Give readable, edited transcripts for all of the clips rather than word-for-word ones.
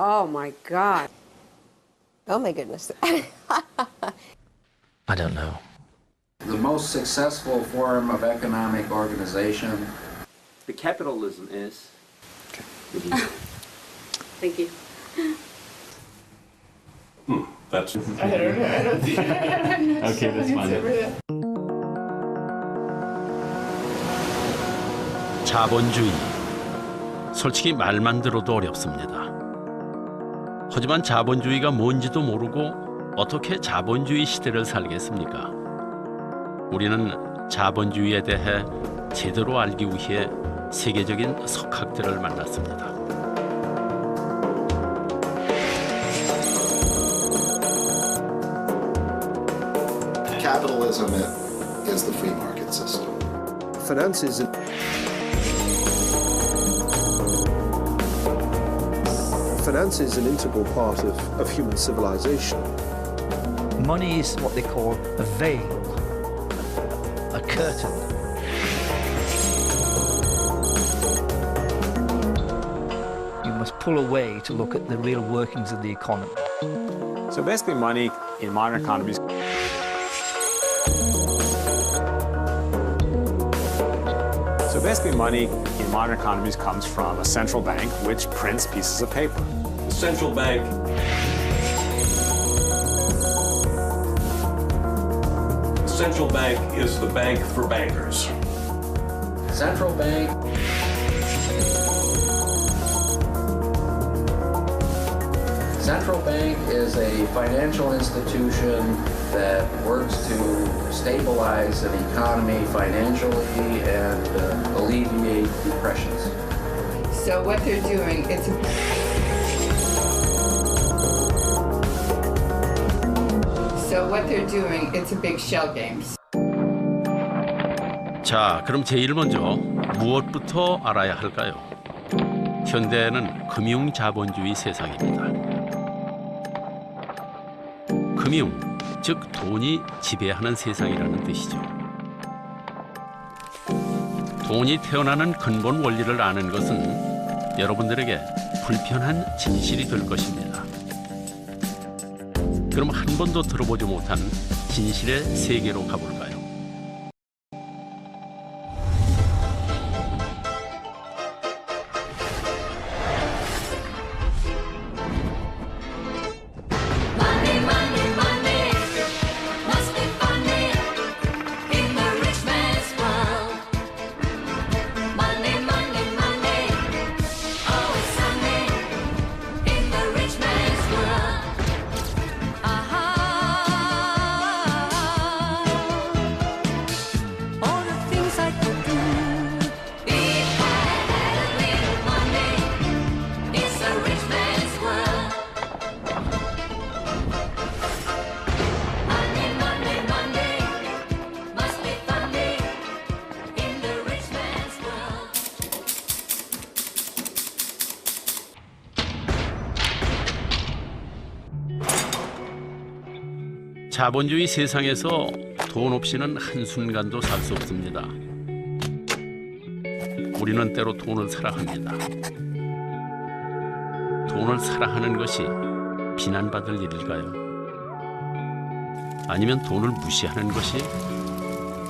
Oh my God. Oh my goodness. I don't know. The most successful form of economic organization. The capitalism is. Thank you. That's. I don't think. Okay, that's fine. 자본주의. 솔직히 말만 들어도 어렵습니다. 하지만 자본주의가 뭔지도 모르고 어떻게 자본주의 시대를 살겠습니까? 우리는 자본주의에 대해 제대로 알기 위해 세계적인 석학들을 만났습니다. Capitalism is the free market system. Finance is an integral part of human civilization. Money is what they call a veil, a curtain. You must pull away to look at the real workings of the economy. So basically money in modern economies comes from a central bank which prints pieces of paper. The central bank. The central bank is the bank for bankers. Central bank. Central bank is a financial institution that works to stabilize an economy financially and alleviate depressions. So what they're doing, it's a big shell game. 자, 그럼 제일 먼저 무엇부터 알아야 할까요? 현대는 금융자본주의 세상입니다. 금융, 즉 돈이 지배하는 세상이라는 뜻이죠. 돈이 태어나는 근본 원리를 아는 것은 여러분들에게 불편한 진실이 될 것입니다. 그럼 한 번도 들어보지 못한 진실의 세계로 가볼까요? 자본주의 세상에서 돈 없이는 한순간도 살 수 없습니다. 우리는 때로 돈을 사랑합니다. 돈을 사랑하는 것이 비난받을 일일까요? 아니면 돈을 무시하는 것이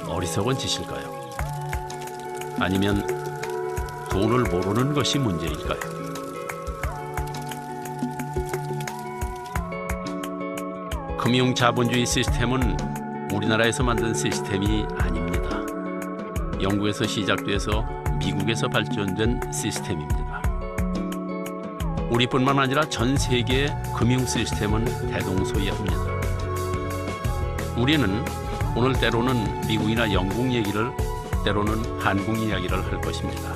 어리석은 짓일까요? 아니면 돈을 모르는 것이 문제일까요? 금융자본주의 시스템은 우리나라에서 만든 시스템이 아닙니다. 영국에서 시작돼서 미국에서 발전된 시스템입니다. 우리뿐만 아니라 전 세계의 금융 시스템은 대동소이합니다. 우리는 오늘 때로는 미국이나 영국 얘기를, 때로는 한국 이야기를 할 것입니다.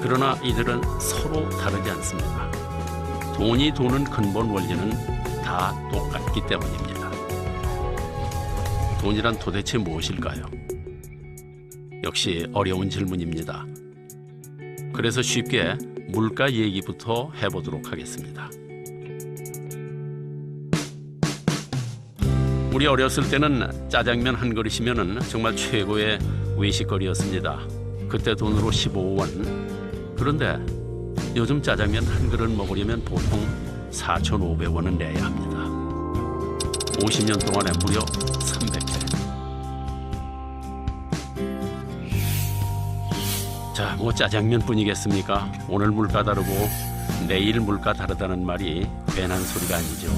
그러나 이들은 서로 다르지 않습니다. 돈이 도는 근본 원리는 다 똑같기 때문입니다. 돈이란 도대체 무엇일까요? 역시 어려운 질문입니다. 그래서 쉽게 물가 얘기부터 해보도록 하겠습니다. 우리 어렸을 때는 짜장면 한 그릇이면 정말 최고의 외식거리였습니다. 그때 돈으로 15원. 그런데 요즘 짜장면 한 그릇 먹으려면 보통 4,500원은 내야 합니다. 50년 동안에 무려 300회. 자, 뭐 짜장면뿐이겠습니까? 오늘 물가 다르고 내일 물가 다르다는 말이 괜한 소리가 아니죠.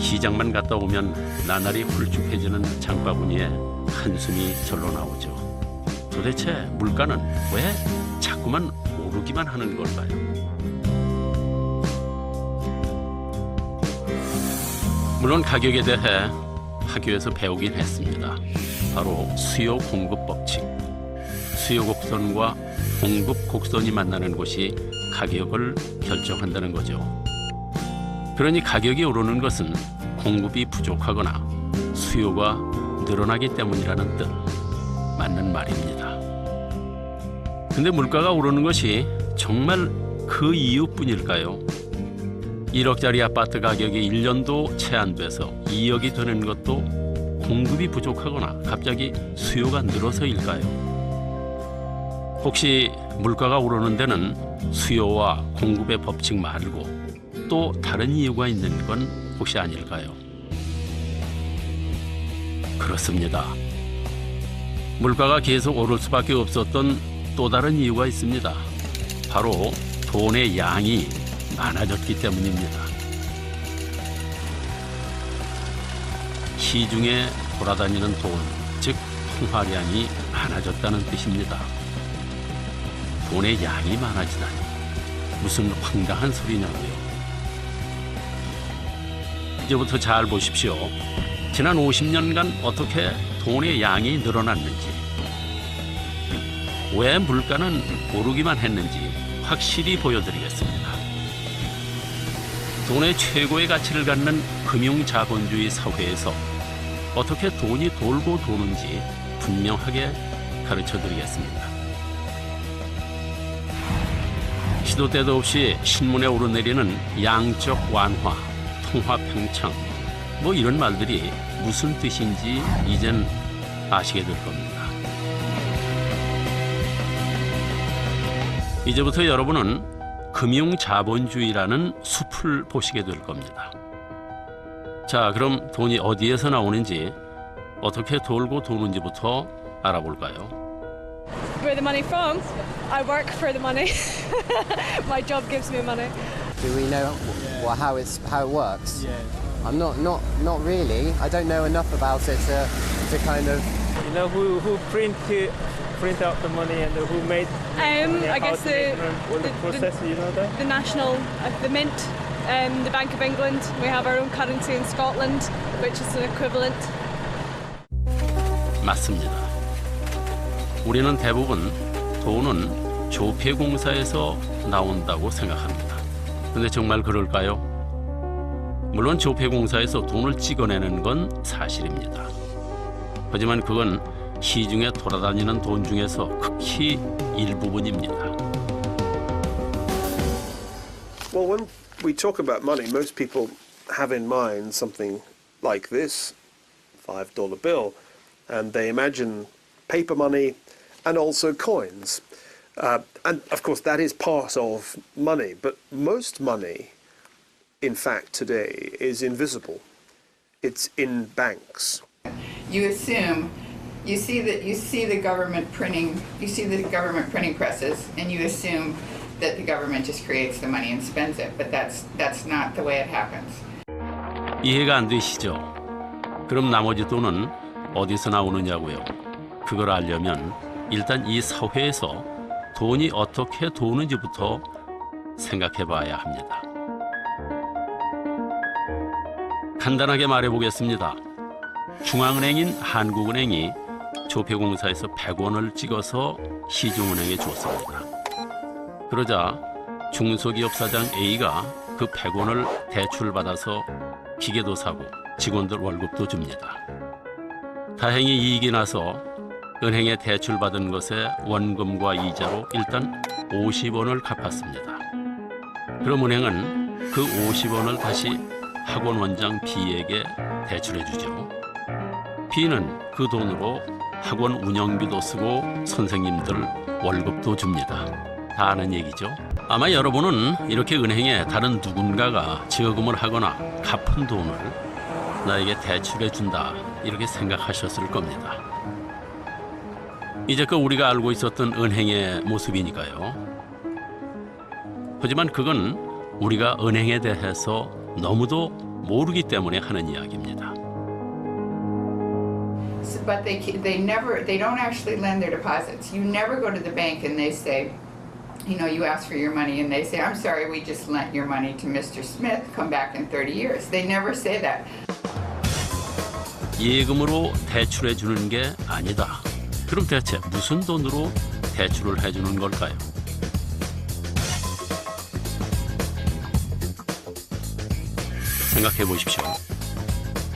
시장만 갔다 오면 나날이 훌쭉해지는 장바구니에 한숨이 절로 나오죠. 도대체 물가는 왜 자꾸만 오르기만 하는 걸까요? 물론 가격에 대해 학교에서 배우긴 했습니다. 바로 수요 공급 법칙. 수요 곡선과 공급 곡선이 만나는 곳이 가격을 결정한다는 거죠. 그러니 가격이 오르는 것은 공급이 부족하거나 수요가 늘어나기 때문이라는 뜻. 맞는 말입니다. 근데 물가가 오르는 것이 정말 그 이유뿐일까요? 1억짜리 아파트 가격이 1년도 채 안 돼서 2억이 되는 것도 공급이 부족하거나 갑자기 수요가 늘어서일까요? 혹시 물가가 오르는 데는 수요와 공급의 법칙 말고 또 다른 이유가 있는 건 혹시 아닐까요? 그렇습니다. 물가가 계속 오를 수밖에 없었던 또 다른 이유가 있습니다. 바로 돈의 양이 많아졌기 때문입니다. 시중에 돌아다니는 돈, 즉 통화량이 많아졌다는 뜻입니다. 돈의 양이 많아지다니 무슨 황당한 소리냐고요. 이제부터 잘 보십시오. 지난 50년간 어떻게 돈의 양이 늘어났는지, 왜 물가는 오르기만 했는지 확실히 보여드리겠습니다. 돈의 최고의 가치를 갖는 금융자본주의 사회에서 어떻게 돈이 돌고 도는지 분명하게 가르쳐드리겠습니다. 시도 때도 없이 신문에 오르내리는 양적 완화, 통화 팽창, 뭐 이런 말들이 무슨 뜻인지 이젠 아시게 될 겁니다. 이제부터 여러분은 금융자본주의라는 숲을 보시게 될 겁니다. 자, 그럼 돈이 어디에서 나오는지, 어떻게 돌고 도는지부터 알아볼까요? Where the money from? I work for the money. My job gives me money. Do we know how it works? I'm not really. I don't know enough about it to kind of. You know who print out the money and who made? I guess the process. You know that? The national, the mint, the Bank of England. We have our own currency in Scotland, which is an equivalent. 맞습니다. 우리는 대부분 돈은 조폐공사에서 나온다고 생각합니다. 근데 정말 그럴까요? 물론 조폐공사에서 돈을 찍어내는 건 사실입니다. 하지만 그건 시중에 돌아다니는 돈 중에서 극히 일부분입니다. Well, when we talk about money, most people have in mind something like this $5 bill, and they imagine paper money and also coins. And of course, that is part of money, but most money, in fact, today is invisible. It's in banks. You assume, you see the government printing presses, and you assume that the government just creates the money and spends it, but that's not the way it happens. 이해가 안 되시죠? 그럼 나머지 돈은 어디서 나오느냐고요? 그걸 알려면 일단 이 사회에서 돈이 어떻게 도는지부터 생각해 봐야 합니다. 간단하게 말해보겠습니다. 중앙은행인 한국은행이 조폐공사에서 100원을 찍어서 시중은행에 줬습니다. 그러자 중소기업 사장 A가 그 100원을 대출받아서 기계도 사고 직원들 월급도 줍니다. 다행히 이익이 나서 은행에 대출받은 것에 원금과 이자로 일단 50원을 갚았습니다. 그럼 은행은 그 50원을 다시 학원 원장 B에게 대출해 주죠. B는 그 돈으로 학원 운영비도 쓰고 선생님들 월급도 줍니다. 다 아는 얘기죠. 아마 여러분은 이렇게 은행에 다른 누군가가 저금을 하거나 갚은 돈을 나에게 대출해 준다 이렇게 생각하셨을 겁니다. 이제껏 우리가 알고 있었던 은행의 모습이니까요. 하지만 그건 우리가 은행에 대해서 너무도 모르기 때문에 하는 이야기입니다. But they don't actually lend their deposits. You never go to the bank and they say, you know, you ask for your money and they say, I'm sorry, we just lent your money to Mr. Smith. Come back in 30 years. They never say that. 예금으로 대출해 주는 게 아니다. 그럼 대체 무슨 돈으로 대출을 해주는 걸까요? 생각해 보십시오.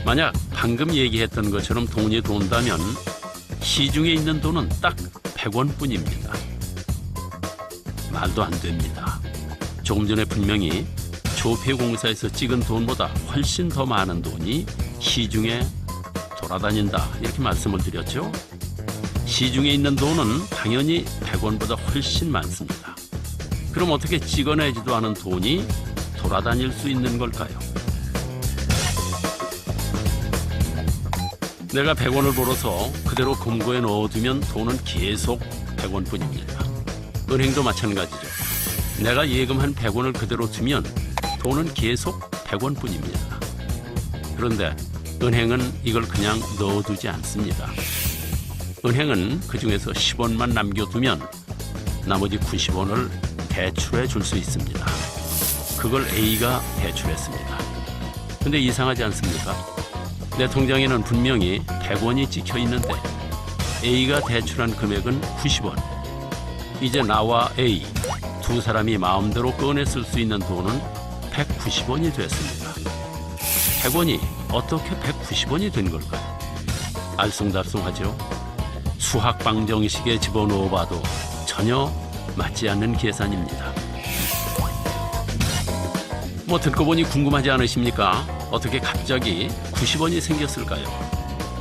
만약 방금 얘기했던 것처럼 돈이 돈다면 시중에 있는 돈은 딱 100원뿐입니다. 말도 안 됩니다. 조금 전에 분명히 조폐공사에서 찍은 돈보다 훨씬 더 많은 돈이 시중에 돌아다닌다 이렇게 말씀을 드렸죠. 시중에 있는 돈은 당연히 100원보다 훨씬 많습니다. 그럼 어떻게 찍어내지도 않은 돈이 돌아다닐 수 있는 걸까요? 내가 100원을 벌어서 그대로 금고에 넣어두면 돈은 계속 100원뿐입니다. 은행도 마찬가지죠. 내가 예금한 100원을 그대로 두면 돈은 계속 100원뿐입니다. 그런데 은행은 이걸 그냥 넣어두지 않습니다. 은행은 그중에서 10원만 남겨두면 나머지 90원을 대출해 줄 수 있습니다. 그걸 A가 대출했습니다. 근데 이상하지 않습니까? 내 통장에는 분명히 100원이 찍혀 있는데 A가 대출한 금액은 90원. 이제 나와 A 두 사람이 마음대로 꺼내 쓸 수 있는 돈은 190원이 됐습니다. 100원이 어떻게 190원이 된 걸까요? 알쏭달쏭하죠? 수학방 정식에 집어넣어 봐도 전혀 맞지 않는 계산입니다. 뭐 듣고 보니 궁금하지 않으십니까? 어떻게 갑자기 90원이 생겼을까요?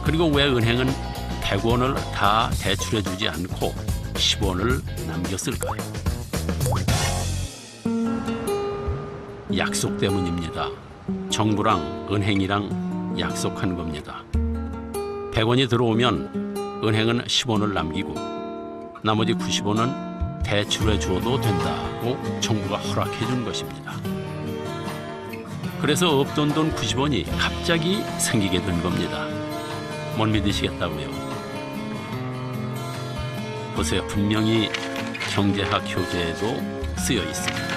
그리고 왜 은행은 100원을 다 대출해 주지 않고 10원을 남겼을까요? 약속 때문입니다. 정부랑 은행이랑 약속한 겁니다. 100원이 들어오면 은행은 10원을 남기고 나머지 90원은 대출해 주어도 된다고 정부가 허락해 준 것입니다. 그래서 없던 돈 90원이 갑자기 생기게 된 겁니다. 못 믿으시겠다고요? 보세요. 분명히 경제학 교재에도 쓰여 있습니다.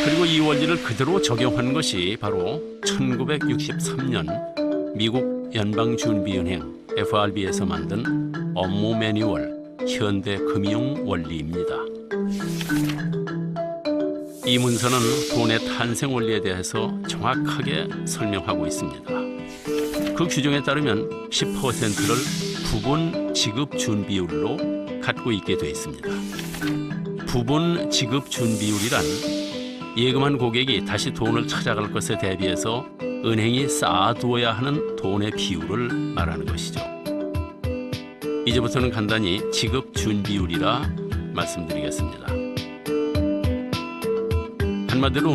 그리고 이 원리를 그대로 적용한 것이 바로 1963년 미국 연방준비은행 FRB에서 만든 업무 매뉴얼 현대금융 원리입니다. 이 문서는 돈의 탄생 원리에 대해서 정확하게 설명하고 있습니다. 그 규정에 따르면 10%를 부분 지급 준비율로 갖고 있게 돼 있습니다. 부분 지급 준비율이란 예금한 고객이 다시 돈을 찾아갈 것에 대비해서 은행이 쌓아두어야 하는 돈의 비율을 말하는 것이죠. 이제부터는 간단히 지급 준비율이라 말씀드리겠습니다. 한마디로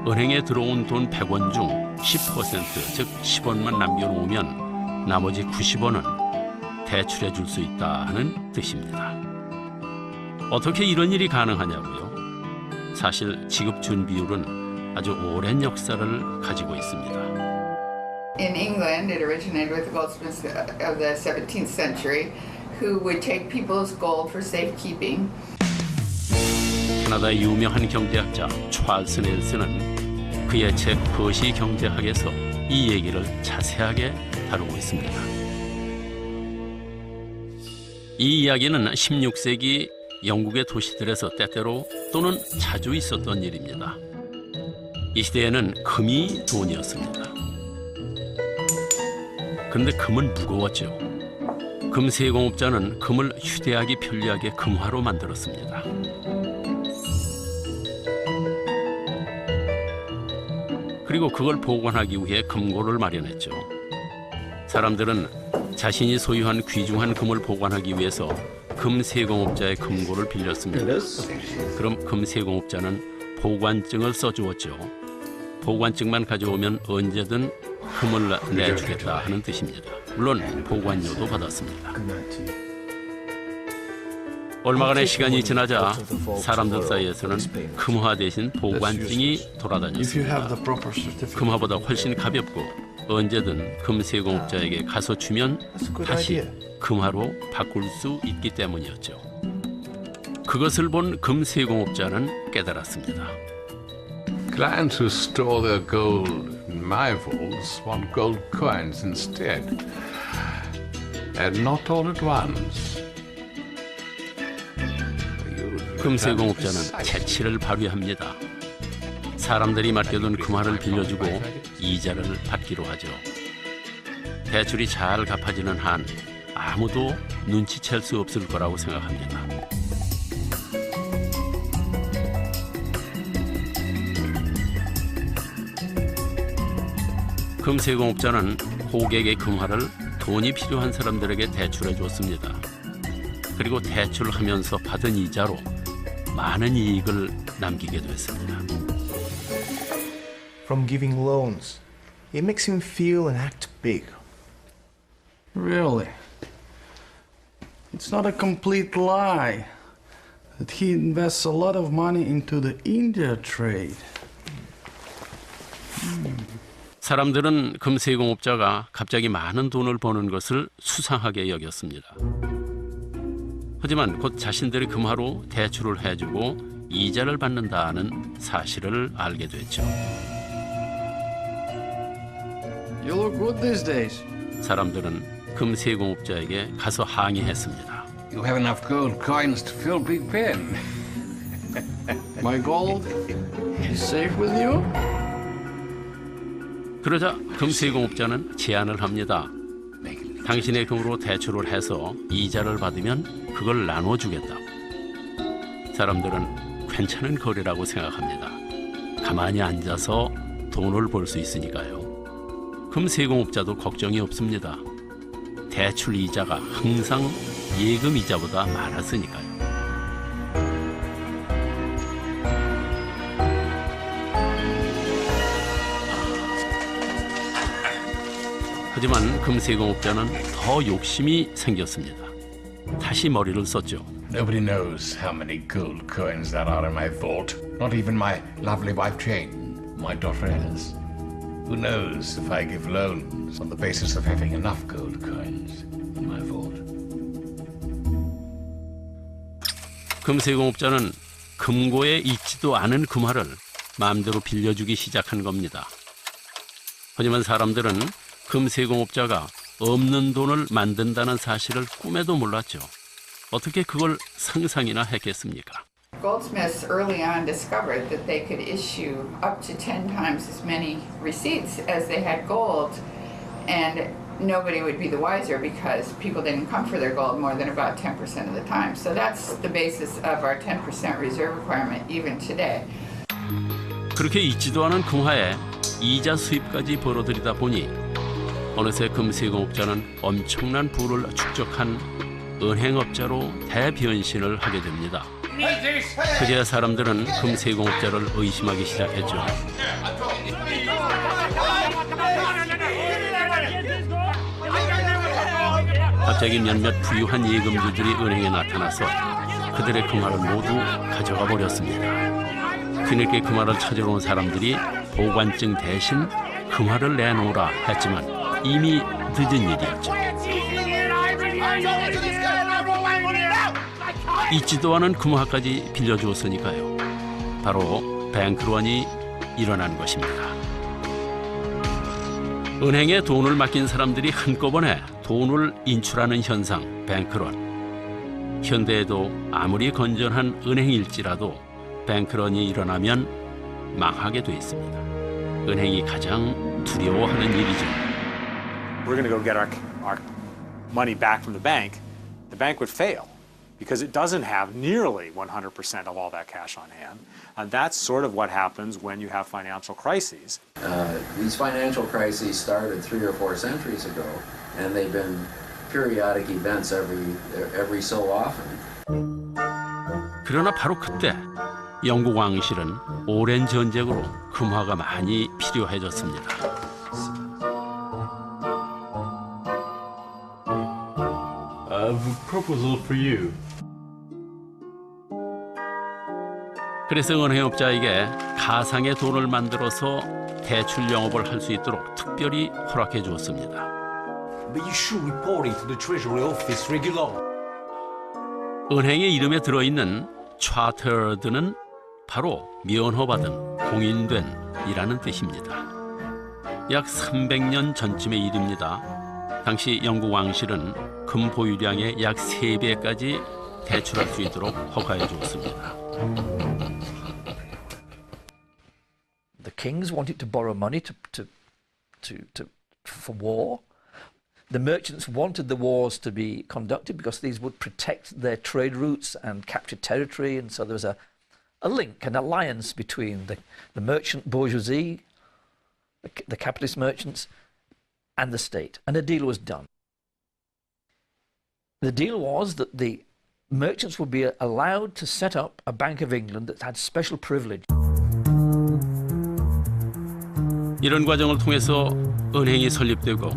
은행에 들어온 돈 100원 중 10%, 즉 10원만 남겨놓으면 나머지 90원은 대출해 줄 수 있다는 뜻입니다. 어떻게 이런 일이 가능하냐고요? 사실 지급 준비율은 아주 오랜 역사를 가지고 있습니다. In England, it originated with the goldsmiths of the 17th century, who would take people's gold for safekeeping. 캐나다의 유명한 경제학자 찰스 넬슨은 그의 책 거시 경제학에서 이 얘기를 자세하게 다루고 있습니다. 이 이야기는 16세기 영국의 도시들에서 때때로 또는 자주 있었던 일입니다. 이 시대에는 금이 돈이었습니다. 그런데 금은 무거웠죠. 금 세공업자는 금을 휴대하기 편리하게 금화로 만들었습니다. 그리고 그걸 보관하기 위해 금고를 마련했죠. 사람들은 자신이 소유한 귀중한 금을 보관하기 위해서 금세공업자의 금고를 빌렸습니다. 그럼 금세공업자는 보관증을 써주었죠. 보관증만 가져오면 언제든 금을 내주겠다 하는 뜻입니다. 물론 보관료도 받았습니다. 얼마간의 시간이 지나자 사람들 사이에서는 금화 대신 보관증이 돌아다녔습니다. 금화보다 훨씬 가볍고 언제든 금세공업자에게 가서 주면 다시 금화로 바꿀 수 있기 때문이었죠. 그것을 본 금세공업자는 깨달았습니다. Clients who store their gold in my vaults want gold coins instead, and not all at once. 금세공업자는 재치를 발휘합니다. 사람들이 맡겨둔 금화를 빌려주고 이자를 받기로 하죠. 대출이 잘 갚아지는 한 아무도 눈치챌 수 없을 거라고 생각합니다. 금세공업자는 고객의 금화를 돈이 필요한 사람들에게 대출해 줬습니다. 그리고 대출하면서 받은 이자로 많은 이익을 남기게 됐습니다. From giving loans, it makes him feel and act big. Really? It's not a complete lie that he invests a lot of money into the India trade. 사람들은 금세공업자가 갑자기 많은 돈을 버는 것을 수상하게 여겼습니다. 하지만 곧 자신들의 금화로 대출을 해주고 이자를 받는다는 사실을 알게 됐죠. You look good these days. 사람들은 금세공업자에게 가서 항의했습니다. You have enough gold coins to fill Big Ben. My gold is safe with you? 그러자 금세공업자는 제안을 합니다. 당신의 금으로 대출을 해서 이자를 받으면 그걸 나눠주겠다. 사람들은 괜찮은 거래라고 생각합니다. 가만히 앉아서 돈을 벌 수 있으니까요. 금세공업자도 걱정이 없습니다. 대출 이자가 항상 예금 이자보다 많았으니까요. 하지만 금세공업자는 더 욕심이 생겼습니다. 다시 머리를 썼죠. Nobody knows how many gold coins there are in my vault. Not even my lovely wife Jane, my daughter Alice. Who knows if I give loans on the basis of having enough gold coins in my vault. 금세공업자는 금고에 있지도 않은 금화를 마음대로 빌려주기 시작한 겁니다. 하지만 사람들은 금세공업자가 없는 돈을 만든다는 사실을 꿈에도 몰랐죠. 어떻게 그걸 상상이나 했겠습니까? Goldsmiths early on discovered that they could issue up to 10 times as many receipts as they had gold, and nobody would be the wiser because people didn't come for their gold more than about 10% of the time. So that's the basis of our 10% reserve requirement even today. 그렇게 있지도 않은 금화에 이자 수입까지 벌어들이다 보니 어느새 금세공업자는 엄청난 부를 축적한 은행업자로 대변신을 하게 됩니다. 그제야 사람들은 금세공업자를 의심하기 시작했죠. 갑자기 몇몇 부유한 예금주들이 은행에 나타나서 그들의 금화를 모두 가져가 버렸습니다. 뒤늦게 금화를 찾으러 온 사람들이 보관증 대신 금화를 내놓으라 했지만 이미 늦은 일이었죠. 있지도 않은 금화까지 빌려주었으니까요. 바로 뱅크런이 일어난 것입니다. 은행에 돈을 맡긴 사람들이 한꺼번에 돈을 인출하는 현상, 뱅크런. 현대에도 아무리 건전한 은행일지라도 뱅크런이 일어나면 망하게 돼 있습니다. 은행이 가장 두려워하는 일이죠. We're going to go get our money back from the bank would fail. because it doesn't have nearly 100% of all that cash on hand. And that's sort of what happens when you have financial crises. These financial crises started 3 or 4 centuries ago, and they've been periodic events every so often. 그러나 바로 그때 영국 왕실은 오랜 전쟁으로 금화가 많이 필요해졌습니다. Proposal for you. 그래서 은행업자에게 가상의 돈을 만들어서 대출 영업을 할 수 있도록 특별히 허락해 주었습니다. But you should report it to the Treasury Office regularly. 은행의 이름에 들어있는 chartered는 바로 면허받은, 공인된이라는 뜻입니다. 약 300년 전쯤의 일입니다. 당시 영국 왕실은 금 보유량의 약 3배까지 대출할 수 있도록 허가해 주었습니다. The kings wanted to borrow money for war. The merchants wanted the wars to be conducted because these would protect their trade routes and capture territory, and so there was a link, an alliance between the merchant bourgeoisie, the capitalist merchants, and the state, and a deal was done. The deal was that the merchants would be allowed to set up a Bank of England that had special privilege. 이런 과정을 통해서 은행이 설립되고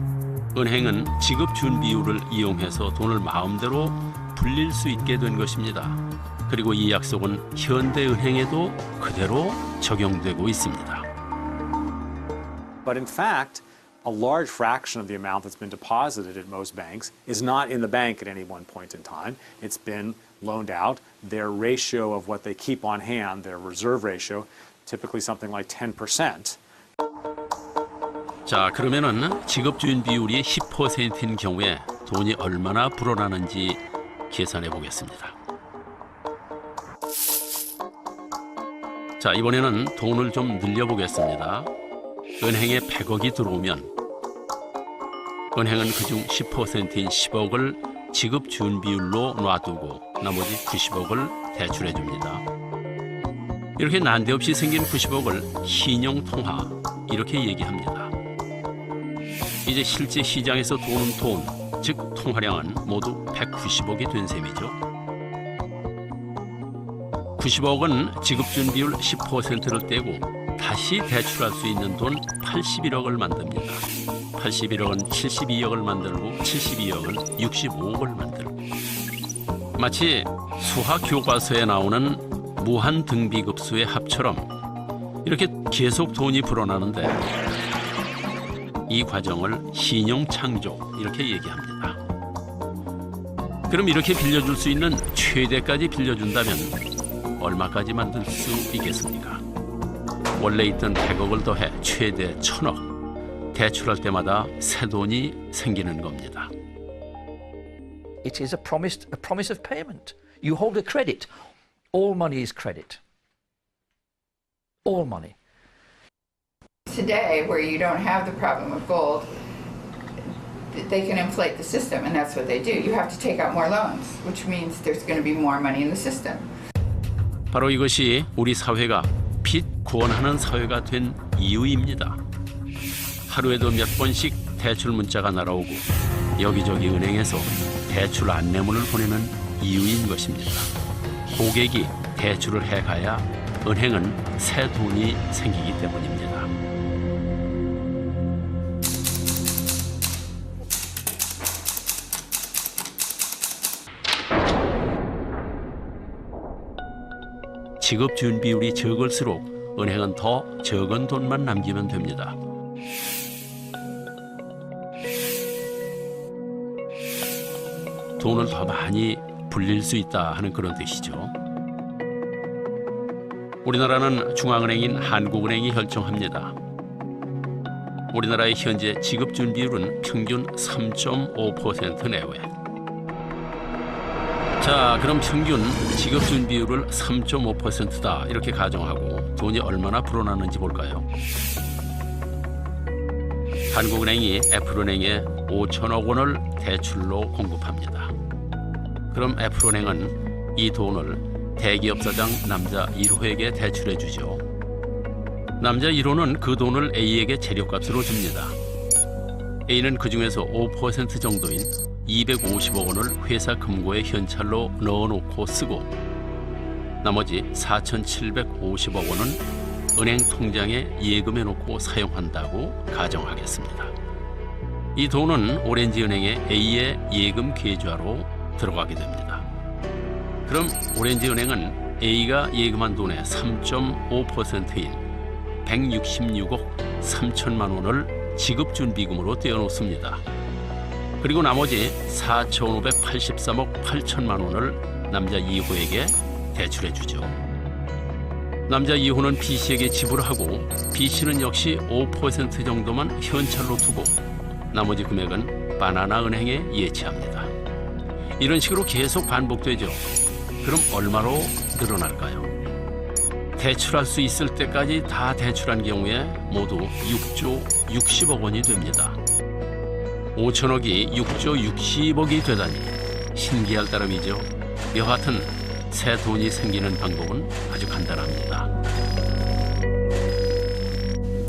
은행은 지급 준비율을 이용해서 돈을 마음대로 불릴 수 있게 된 것입니다. 그리고 이 약속은 현대은행에도 그대로 적용되고 있습니다. But in fact, a large fraction of the amount that's been deposited at most banks is not in the bank at any one point in time. It's been loaned out. Their ratio of what they keep on hand, their reserve ratio, typically something like 10%. 자, 그러면은 지급준 비율이 10%인 경우에 돈이 얼마나 불어나는지 계산해 보겠습니다. 자, 이번에는 돈을 좀 늘려 보겠습니다. 은행에 100억이 들어오면 은행은 그중 10%인 10억을 지급 준비율로 놔두고 나머지 90억을 대출해 줍니다. 이렇게 난데없이 생긴 90억을 신용통화 이렇게 얘기합니다. 이제 실제 시장에서 도는 돈, 즉 통화량은 모두 190억이 된 셈이죠. 90억은 지급준비율 10%를 떼고 다시 대출할 수 있는 돈 81억을 만듭니다. 81억은 72억을 만들고 72억은 65억을 만들고 마치 수학 교과서에 나오는 무한 등비급수의 합처럼 이렇게 계속 돈이 불어나는데 이 과정을 신용창조 이렇게 얘기합니다. 그럼 이렇게 빌려줄 수 있는 최대까지 빌려준다면 얼마까지 만들 수 있겠습니까? 원래 있던 100억을 더해 최대 1000억. 대출할 때마다 새 돈이 생기는 겁니다. It is a promise of payment. You hold a credit. All money is credit. All money. Today, where you don't have the problem of gold, they can inflate the system, and that's what they do. You have to take out more loans, which means there's going to be more money in the system. 바로 이것이 우리 사회가 빚 구원하는 사회가 된 이유입니다. 하루에도 몇 번씩 대출 문자가 날아오고 여기저기 은행에서 대출 안내문을 보내는 이유인 것입니다. 고객이 대출을 해가야 은행은 새 돈이 생기기 때문입니다. 지급 준비율이 적을수록 은행은 더 적은 돈만 남기면 됩니다. 돈을 더 많이 불릴 수 있다 하는 그런 뜻이죠. 우리나라는 중앙은행인 한국은행이 결정합니다. 우리나라의 현재 지급 준비율은 평균 3.5% 내외. 자, 그럼 평균 지급 준비율을 3.5%다 이렇게 가정하고 돈이 얼마나 불어나는지 볼까요? 한국은행이 애플은행에 5천억 원을 대출로 공급합니다. 그럼 F은행은 이 돈을 대기업 사장 남자 1호에게 대출해 주죠. 남자 1호는 그 돈을 A에게 재료값으로 줍니다. A는 그 중에서 5% 정도인 250억 원을 회사 금고에 현찰로 넣어놓고 쓰고 나머지 4,750억 원은 은행 통장에 예금해 놓고 사용한다고 가정하겠습니다. 이 돈은 오렌지은행의 A의 예금 계좌로 들어가게 됩니다. 그럼 오렌지은행은 A가 예금한 돈의 3.5%인 166억 3천만 원을 지급준비금으로 떼어놓습니다. 그리고 나머지 4,583억 8천만 원을 남자 2호에게 대출해주죠. 남자 2호는 B씨에게 지불하고 B씨는 역시 5% 정도만 현찰로 두고 나머지 금액은 바나나 은행에 예치합니다. 이런 식으로 계속 반복되죠. 그럼 얼마로 늘어날까요? 대출할 수 있을 때까지 다 대출한 경우에 모두 6조 60억 원이 됩니다. 5천억이 6조 60억이 되다니 신기할 따름이죠. 여하튼 새 돈이 생기는 방법은 아주 간단합니다.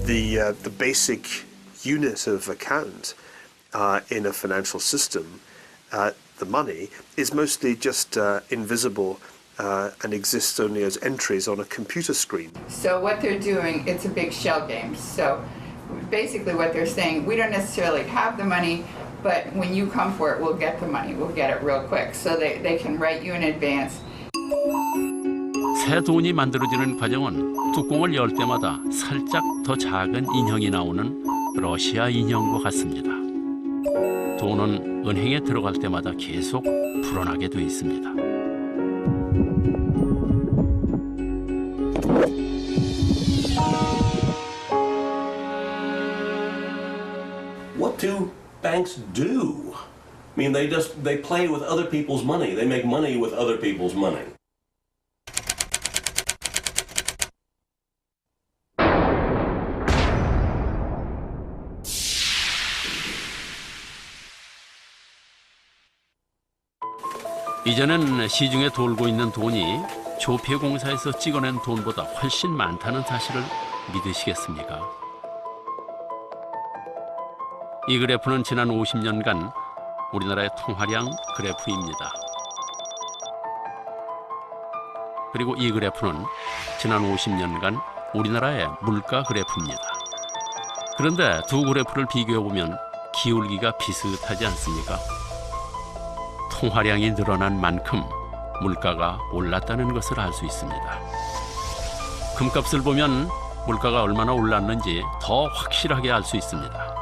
The basic unit of account in a financial system, the money, is mostly just invisible and exists only as entries on a computer screen. So what they're doing, it's a big shell game. So basically what they're saying, we don't necessarily have the money, but when you come for it, we'll get the money. We'll get it real quick. So they can write you in advance. 새 돈이 만들어지는 과정은 뚜껑을 열 때마다 살짝 더 작은 인형이 나오는 러시아 인형과 같습니다. 돈은 은행에 들어갈 때마다 계속 불어나게 돼 있습니다. What do banks do? I mean, they play with other people's money. They make money with other people's money. 이제는 시중에 돌고 있는 돈이 조폐공사에서 찍어낸 돈보다 훨씬 많다는 사실을 믿으시겠습니까? 이 그래프는 지난 50년간 우리나라의 통화량 그래프입니다. 그리고 이 그래프는 지난 50년간 우리나라의 물가 그래프입니다. 그런데 두 그래프를 비교해보면 기울기가 비슷하지 않습니까? 통화량이 늘어난 만큼 물가가 올랐다는 것을 알 수 있습니다. 금값을 보면 물가가 얼마나 올랐는지 더 확실하게 알 수 있습니다.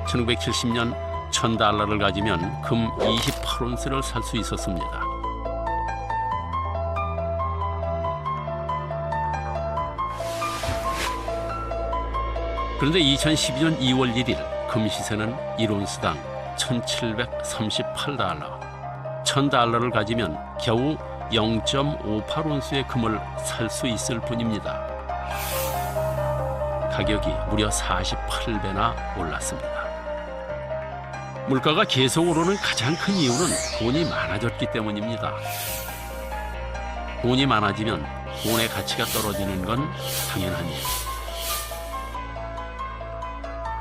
1970년 1,000달러를 가지면 금 28온스를 살 수 있었습니다. 그런데 2012년 2월 1일 금 시세는 1온스당 1,738달러. 1,000달러를 가지면 겨우 0.58온스의 금을 살 수 있을 뿐입니다. 가격이 무려 48배나 올랐습니다. 물가가 계속 오르는 가장 큰 이유는 돈이 많아졌기 때문입니다. 돈이 많아지면 돈의 가치가 떨어지는 건 당연한 일.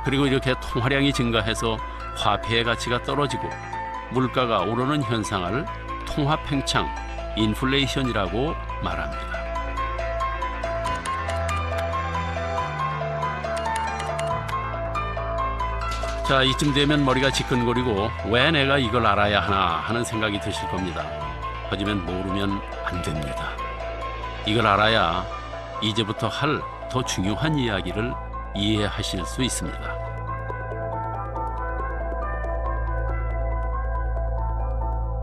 그리고 이렇게 통화량이 증가해서 화폐의 가치가 떨어지고 물가가 오르는 현상을 통화팽창, 인플레이션이라고 말합니다. 자, 이쯤 되면 머리가 지끈거리고 왜 내가 이걸 알아야 하나 하는 생각이 드실 겁니다. 하지만 모르면 안 됩니다. 이걸 알아야 이제부터 할 더 중요한 이야기를 이해하실 수 있습니다.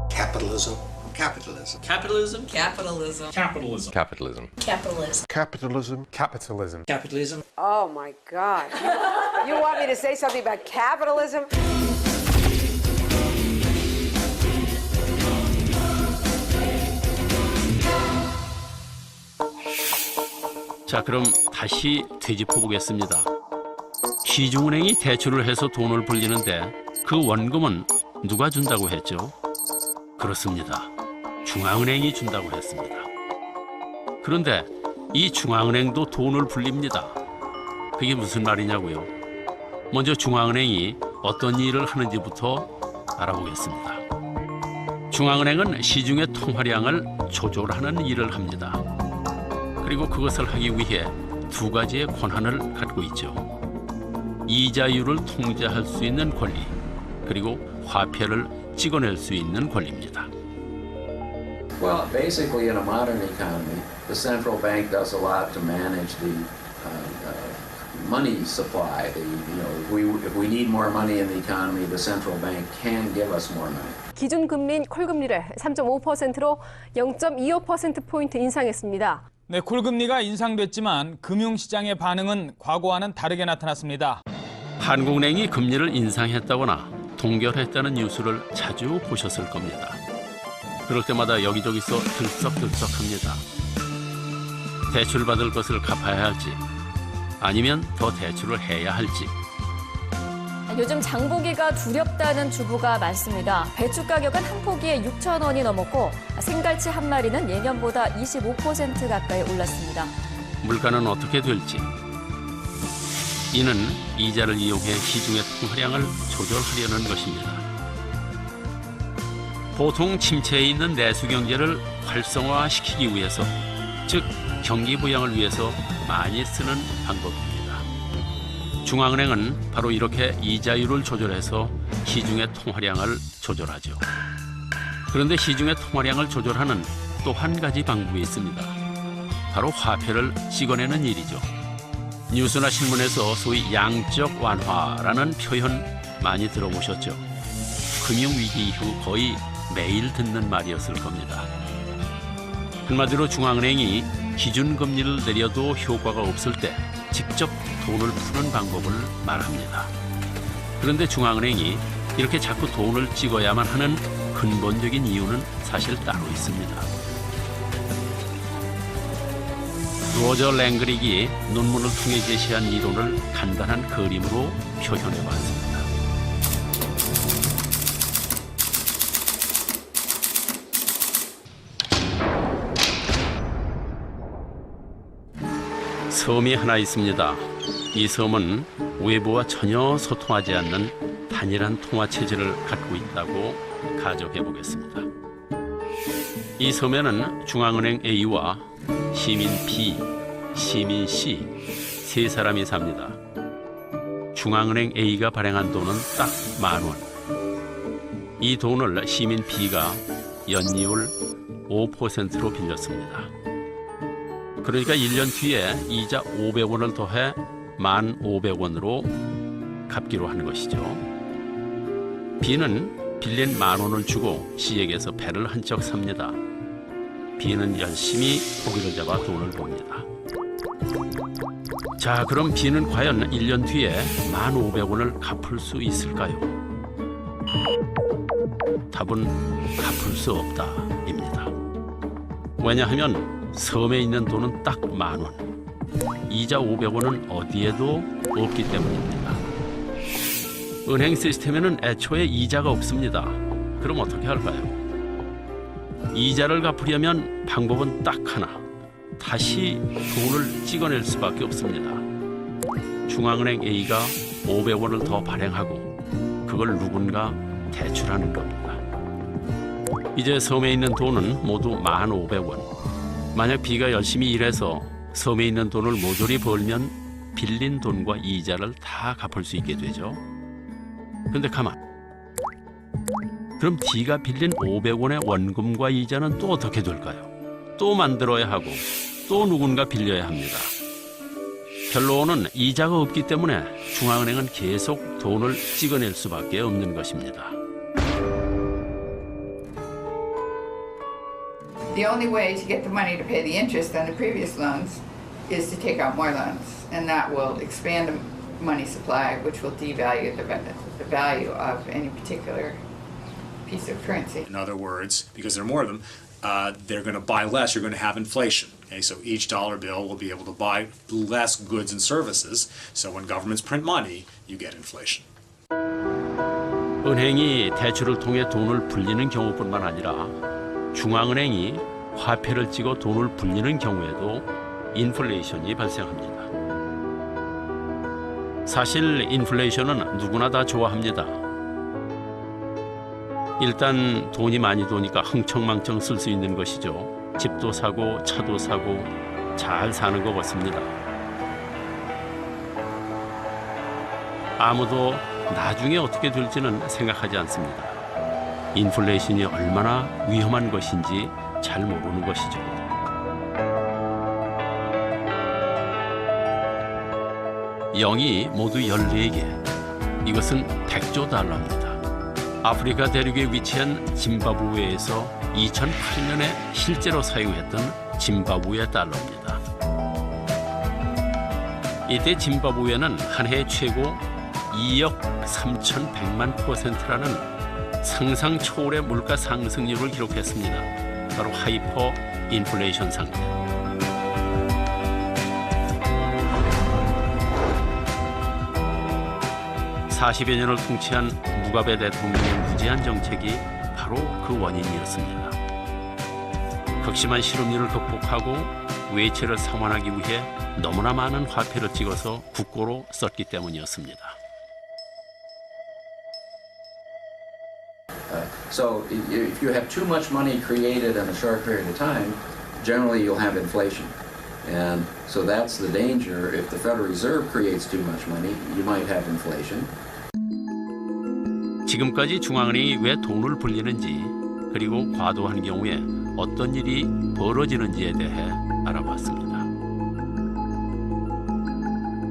Capitalism. Capitalism. Capitalism. Capitalism. Capitalism. Capitalism. Capitalism. Capitalism. Capitalism. Capitalism. Oh my God. You want me to say something about capitalism? 자, 그럼 다시 되짚어 보겠습니다. 시중은행이 대출을 해서 돈을 불리는데 그 원금은 누가 준다고 했죠? 그렇습니다. 중앙은행이 준다고 했습니다. 그런데 이 중앙은행도 돈을 불립니다. 그게 무슨 말이냐고요? 먼저 중앙은행이 어떤 일을 하는지부터 알아보겠습니다. 중앙은행은 시중의 통화량을 조절하는 일을 합니다. 그리고 그것을 하기 위해 두 가지의 권한을 갖고 있죠. 이자율을 통제할 수 있는 권리, 그리고 화폐를 찍어낼 수 있는 권리입니다. Well, basically, in a modern economy, the central bank does a lot to manage the money supply. If we need more money in the economy, the central bank can give us more money. 기준금리인 콜금리를 3.5%로 0.25%포인트 인상했습니다. 네, 콜금리가 인상됐지만 금융시장의 반응은 과거와는 다르게 나타났습니다. 한국은행이 금리를 인상했다거나 동결했다는 뉴스를 자주 보셨을 겁니다. 그럴 때마다 여기저기서 들썩들썩합니다. 대출받을 것을 갚아야 할지 아니면 더 대출을 해야 할지. 요즘 장보기가 두렵다는 주부가 많습니다. 배추 가격은 한 포기에 6,000원이 넘었고 생갈치 한 마리는 예년보다 25% 가까이 올랐습니다. 물가는 어떻게 될지. 이는 이자를 이용해 시중의 통화량을 조절하려는 것입니다. 보통 침체에 있는 내수 경제를 활성화시키기 위해서, 즉 경기 부양을 위해서 많이 쓰는 방법입니다. 중앙은행은 바로 이렇게 이자율을 조절해서 시중의 통화량을 조절하죠. 그런데 시중의 통화량을 조절하는 또 한 가지 방법이 있습니다. 바로 화폐를 찍어내는 일이죠. 뉴스나 신문에서 소위 양적 완화라는 표현 많이 들어보셨죠? 금융위기 이후 거의 매일 듣는 말이었을 겁니다. 한마디로 중앙은행이 기준금리를 내려도 효과가 없을 때 직접 돈을 푸는 방법을 말합니다. 그런데 중앙은행이 이렇게 자꾸 돈을 찍어야만 하는 근본적인 이유는 사실 따로 있습니다. 로저 랭그릭이 논문을 통해 제시한 이론을 간단한 그림으로 표현해 봤습니다. 섬이 하나 있습니다. 이 섬은 외부와 전혀 소통하지 않는 단일한 통화 체제를 갖고 있다고 가정해 보겠습니다. 이 섬에는 중앙은행 A와 시민 B, 시민 C 세 사람이 삽니다. 중앙은행 A가 발행한 돈은 딱 10,000원. 이 돈을 시민 B가 연이율 5%로 빌렸습니다. 그러니까 1년 뒤에 이자 500원을 더해 1,500원으로 갚기로 하는 것이죠. B는 빌린 10,000원을 주고 C에게서 배를 한 척 삽니다. B는 열심히 고기를 잡아 돈을 봅니다. 자, 그럼 B는 과연 1년 뒤에 1,500원을 갚을 수 있을까요? 답은 갚을 수 없다입니다. 왜냐하면 섬에 있는 돈은 딱 10,000원. 이자 500원은 어디에도 없기 때문입니다. 은행 시스템에는 애초에 이자가 없습니다. 그럼 어떻게 할까요? 이자를 갚으려면 방법은 딱 하나. 다시 돈을 찍어낼 수밖에 없습니다. 중앙은행 A가 500원을 더 발행하고 그걸 누군가 대출하는 겁니다. 이제 섬에 있는 돈은 모두 1,500원. 만약 B가 열심히 일해서 섬에 있는 돈을 모조리 벌면 빌린 돈과 이자를 다 갚을 수 있게 되죠. 그런데 가만. 그럼 D가 빌린 500원의 원금과 이자는 또 어떻게 될까요? 또 만들어야 하고 또 누군가 빌려야 합니다. 결론은 이자가 없기 때문에 중앙은행은 계속 돈을 찍어낼 수밖에 없는 것입니다. The only way to get the money to pay the interest on the previous loans is to take out more loans, and that will expand the money supply, which will devalue the value of any particular piece of currency. In other words, because there are more of them, they're going to buy less. You're going to have inflation. Okay, so each dollar bill will be able to buy less goods and services. So when governments print money, you get inflation. 은행이 대출을 통해 돈을 불리는 경우뿐만 아니라 중앙은행이 화폐를 찍어 돈을 불리는 경우에도 인플레이션이 발생합니다. 사실 인플레이션은 누구나 다 좋아합니다. 일단 돈이 많이 도니까 흥청망청 쓸 수 있는 것이죠. 집도 사고 차도 사고 잘 사는 것 같습니다. 아무도 나중에 어떻게 될지는 생각하지 않습니다. 인플레이션이 얼마나 위험한 것인지 잘 모르는 것이죠. 영이 모두 14개. 이것은 100조 달러입니다. 아프리카 대륙에 위치한 짐바브웨에서 2008년에 실제로 사용했던 짐바브웨 달러입니다. 이때 짐바브웨는 한 해 최고 2억 3,100만 %라는 상상 초월의 물가 상승률을 기록했습니다. 바로 하이퍼 인플레이션 상태. (40여 년을) 통치한 무가베 대통령의 무제한 정책이 바로 그 원인이었습니다. 극심한 실업률을 극복하고 외채를 상환하기 위해 너무나 많은 화폐를 찍어서 국고로 썼기 때문이었습니다. So if you have too much money created in a short period of time, generally you'll have inflation. And so that's the danger. If the Federal Reserve creates too much money, you might have inflation. 지금까지 중앙은행이 왜 돈을 불리는지 그리고 과도한 경우에 어떤 일이 벌어지는지에 대해 알아봤습니다.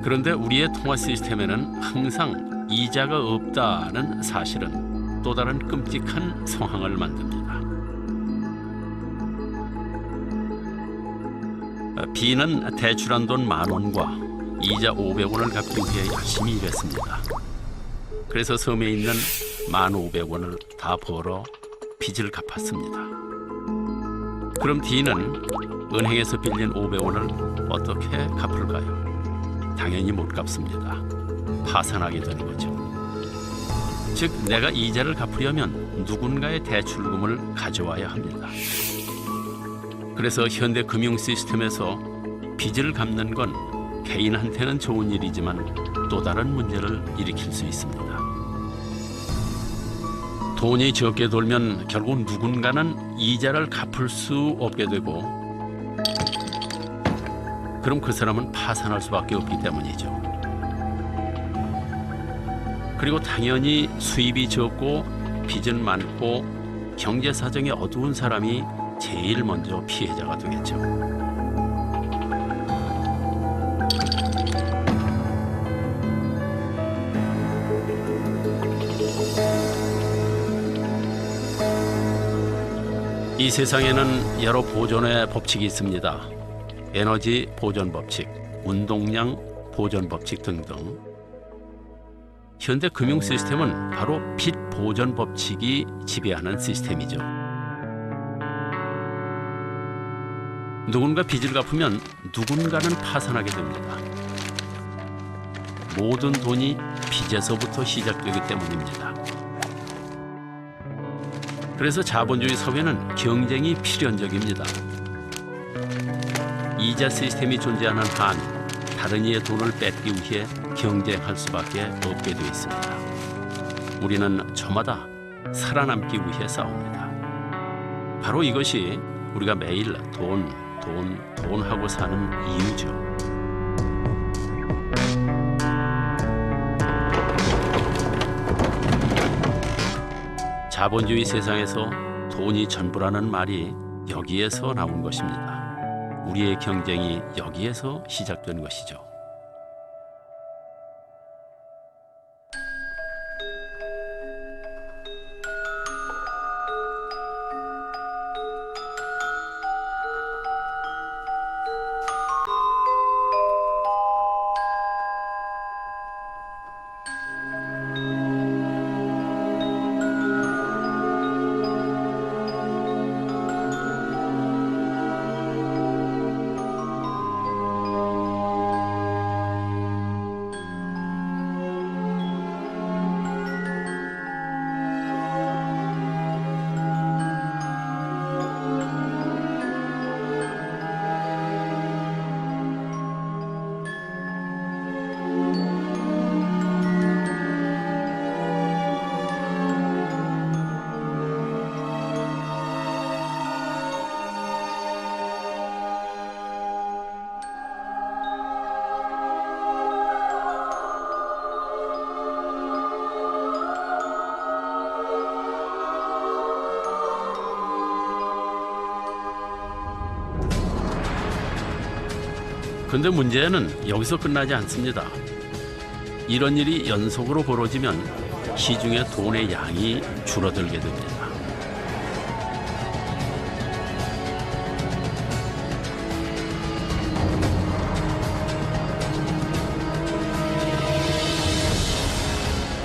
그런데 우리의 통화 시스템에는 항상 이자가 없다는 사실은 또 다른 끔찍한 상황을 만듭니다. B는 대출한 돈 10,000원과 이자 500원을 갚기 위해 열심히 일했습니다. 그래서 섬에 있는 1,500원을 다 벌어 빚을 갚았습니다. 그럼 D는 은행에서 빌린 500원을 어떻게 갚을까요? 당연히 못 갚습니다. 파산하게 되는 거죠. 즉, 내가 이자를 갚으려면 누군가의 대출금을 가져와야 합니다. 그래서 현대 금융 시스템에서 빚을 갚는 건 개인한테는 좋은 일이지만 또 다른 문제를 일으킬 수 있습니다. 돈이 적게 돌면 결국 누군가는 이자를 갚을 수 없게 되고 그럼 그 사람은 파산할 수밖에 없기 때문이죠. 그리고 당연히 수입이 적고 빚은 많고 경제 사정이 어두운 사람이 제일 먼저 피해자가 되겠죠. 이 세상에는 여러 보존의 법칙이 있습니다. 에너지 보존 법칙, 운동량 보존 법칙 등등. 현대 금융 시스템은 바로 빚 보존 법칙이 지배하는 시스템이죠. 누군가 빚을 갚으면 누군가는 파산하게 됩니다. 모든 돈이 빚에서부터 시작되기 때문입니다. 그래서 자본주의 사회는 경쟁이 필연적입니다. 이자 시스템이 존재하는 한 다른 이의 돈을 뺏기 위해 경쟁할 수밖에 없게 되어 있습니다. 우리는 저마다 살아남기 위해 싸웁니다. 바로 이것이 우리가 매일 돈 하고 사는 이유죠. 자본주의 세상에서 돈이 전부라는 말이 여기에서 나온 것입니다. 우리의 경쟁이 여기에서 시작된 것이죠. 근데 문제는 여기서 끝나지 않습니다. 이런 일이 연속으로 벌어지면 시중에 돈의 양이 줄어들게 됩니다.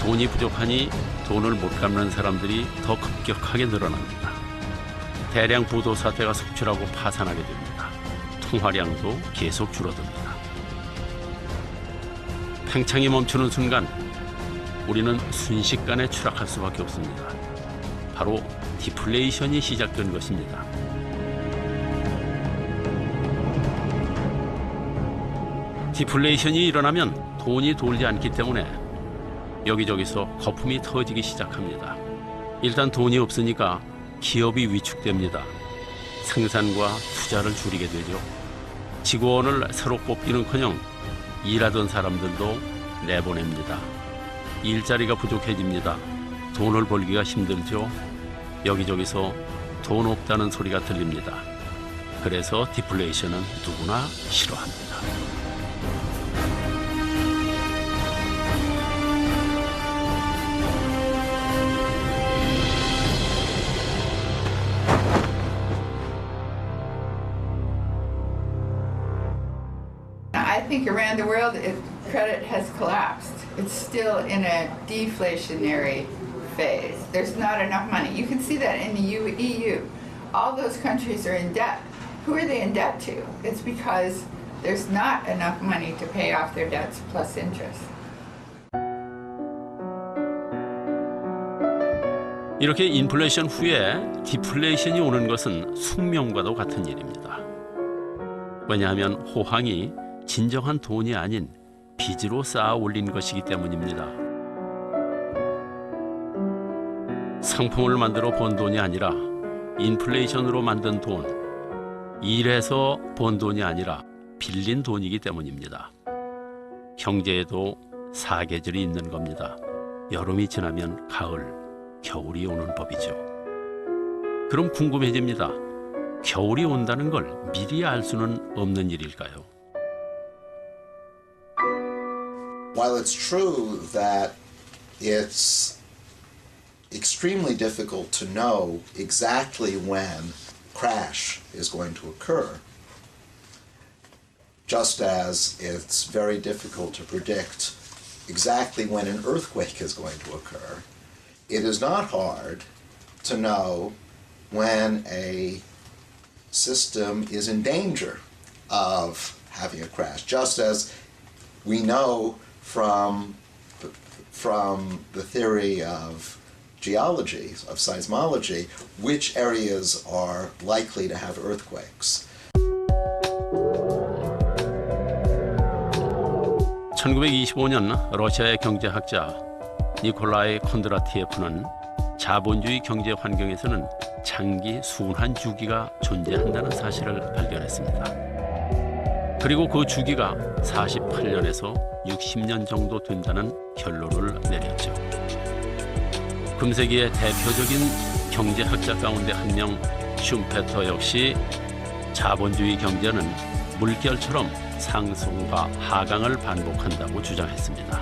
돈이 부족하니 돈을 못 갚는 사람들이 더 급격하게 늘어납니다. 대량 부도 사태가 속출하고 파산하게 됩니다. 통화량도 계속 줄어듭니다. 팽창이 멈추는 순간 우리는 순식간에 추락할 수밖에 없습니다. 바로 디플레이션이 시작된 것입니다. 디플레이션이 일어나면 돈이 돌지 않기 때문에 여기저기서 거품이 터지기 시작합니다. 일단 돈이 없으니까 기업이 위축됩니다. 생산과 투자를 줄이게 되죠. 직원을 새로 뽑기는커녕 일하던 사람들도 내보냅니다. 일자리가 부족해집니다. 돈을 벌기가 힘들죠. 여기저기서 돈 없다는 소리가 들립니다. 그래서 디플레이션은 누구나 싫어합니다. I think around the world, credit has collapsed. It's still in a deflationary phase. There's not enough money. You can see that in the EU. All those countries are in debt. Who are they in debt to? It's because there's not enough money to pay off their debts plus interest. 이렇게 인플레이션 후에 디플레이션이 오는 것은 숙명과도 같은 일입니다. 왜냐하면 호황이 진정한 돈이 아닌 빚으로 쌓아 올린 것이기 때문입니다. 상품을 만들어 번 돈이 아니라 인플레이션으로 만든 돈, 일해서 번 돈이 아니라 빌린 돈이기 때문입니다. 경제에도 사계절이 있는 겁니다. 여름이 지나면 가을, 겨울이 오는 법이죠. 그럼 궁금해집니다. 겨울이 온다는 걸 미리 알 수는 없는 일일까요? While it's true that it's extremely difficult to know exactly when crash is going to occur, just as it's very difficult to predict exactly when an earthquake is going to occur, it is not hard to know when a system is in danger of having a crash, just as we know from the theory of geology, of seismology, which areas are likely to have earthquakes. 1925년 러시아의 경제학자 니콜라이 콘드라티예프는 자본주의 경제 환경에서는 장기 순환 주기가 존재한다는 사실을 발견했습니다. 그리고 그 주기가 48년에서 60년 정도 된다는 결론을 내렸죠. 금세기의 대표적인 경제학자 가운데 한 명 슈페터 역시 자본주의 경제는 물결처럼 상승과 하강을 반복한다고 주장했습니다.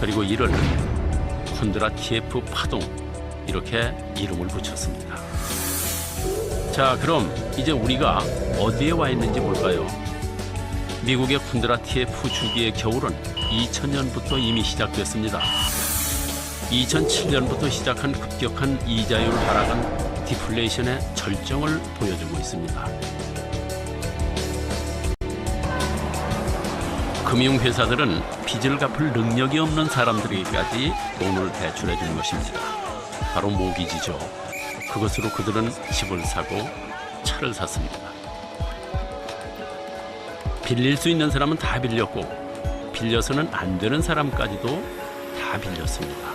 그리고 이를 콘드라티예프 파동, 이렇게 이름을 붙였습니다. 자, 그럼 이제 우리가 어디에 와 있는지 볼까요? 미국의 콘드라티예프 주기의 겨울은 2000년부터 이미 시작됐습니다. 2007년부터 시작한 급격한 이자율 하락은 디플레이션의 절정을 보여주고 있습니다. 금융회사들은 빚을 갚을 능력이 없는 사람들에게까지 돈을 대출해 준 것입니다. 바로 모기지죠. 그것으로 그들은 집을 사고 차를 샀습니다. 빌릴 수 있는 사람은 다 빌렸고 빌려서는 안 되는 사람까지도 다 빌렸습니다.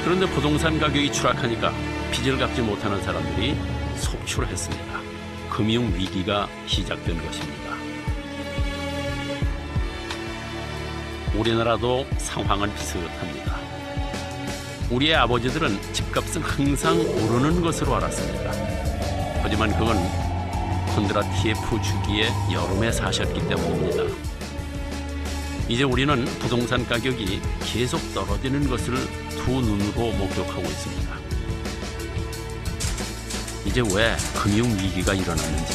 그런데 부동산 가격이 추락하니까 빚을 갚지 못하는 사람들이 속출했습니다. 금융 위기가 시작된 것입니다. 우리나라도 상황은 비슷합니다. 우리의 아버지들은 집값은 항상 오르는 것으로 알았습니다. 하지만 그건 콘드라티예프 주기의 여름에 사셨기 때문입니다. 이제 우리는 부동산 가격이 계속 떨어지는 것을 두 눈으로 목격하고 있습니다. 이제 왜 금융위기가 일어났는지,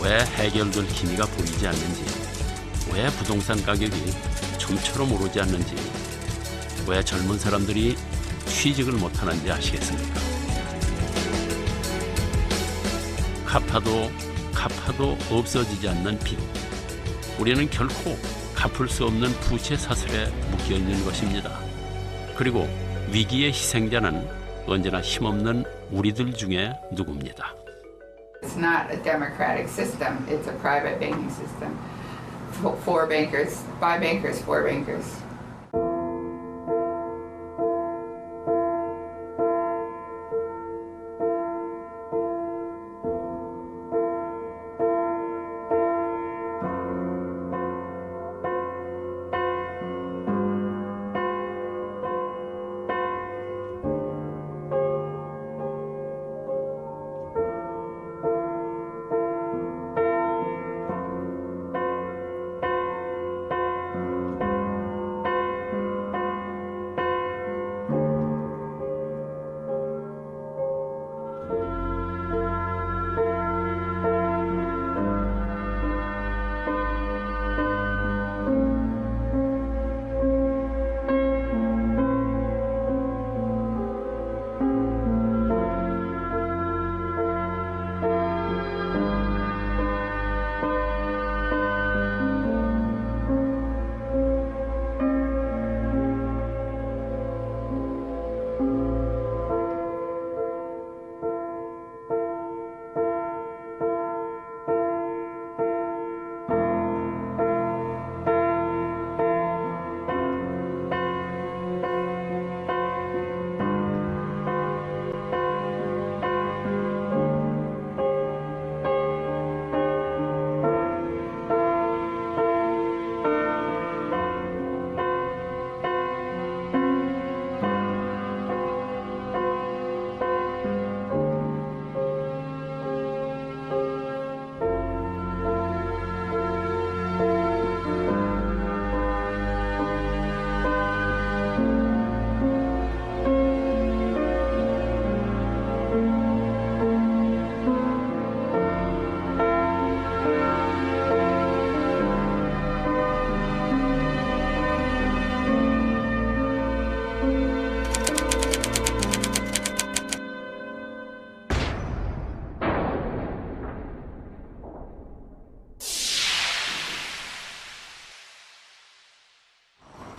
왜 해결될 기미가 보이지 않는지, 왜 부동산 가격이 좀처럼 오르지 않는지, 왜 젊은 사람들이 취직을 못하는지 아시겠습니까? 갚아도 없어지지 않는 빚. 우리는 결코 갚을 수 없는 부채 사슬에 묶여 있는 것입니다. 그리고 위기의 희생자는 언제나 힘없는 우리들 중에 누구입니다. It's not a democratic system. It's a private banking system. For bankers, by bankers, for bankers.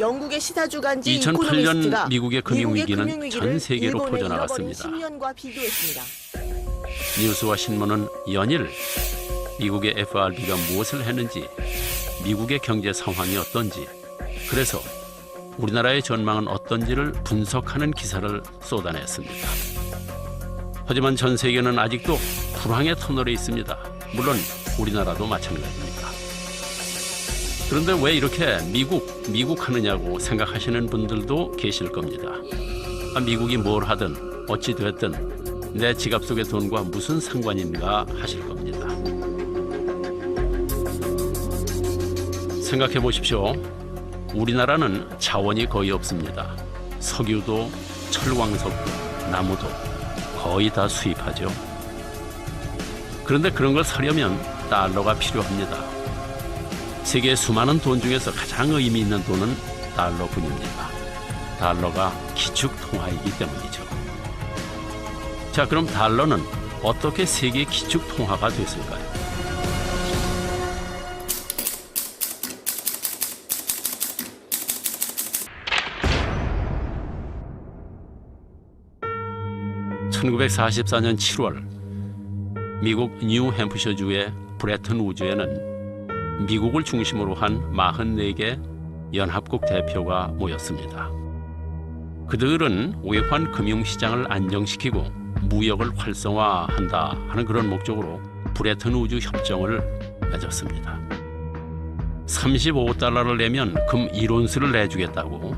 영국의 시사주간지 2008년 미국의 금융위기는 전 세계로 퍼져나갔습니다. 10년과 비교했습니다. 뉴스와 신문은 연일 미국의 FRB가 무엇을 했는지, 미국의 경제 상황이 어떤지, 그래서 우리나라의 전망은 어떤지를 분석하는 기사를 쏟아냈습니다. 하지만 전 세계는 아직도 불황의 터널에 있습니다. 물론 우리나라도 마찬가지입니다. 그런데 왜 이렇게 미국 하느냐고 생각하시는 분들도 계실 겁니다. 미국이 뭘 하든 어찌 됐든 내 지갑 속의 돈과 무슨 상관인가 하실 겁니다. 생각해 보십시오. 우리나라는 자원이 거의 없습니다. 석유도 철광석도 나무도 거의 다 수입하죠. 그런데 그런 걸 사려면 달러가 필요합니다. 세계의 수많은 돈 중에서 가장 의미 있는 돈은 달러뿐입니다. 달러가 기축통화이기 때문이죠. 자, 그럼 달러는 어떻게 세계 기축통화가 됐을까요? (1944년 7월) 미국 뉴햄프셔주의 브레튼 우즈에는 미국을 중심으로 한 44개 연합국 대표가 모였습니다. 그들은 외환 금융시장을 안정시키고 무역을 활성화한다 하는 그런 목적으로 브레튼 우즈 협정을 맺었습니다. $35를 내면 금 1온스를 내주겠다고,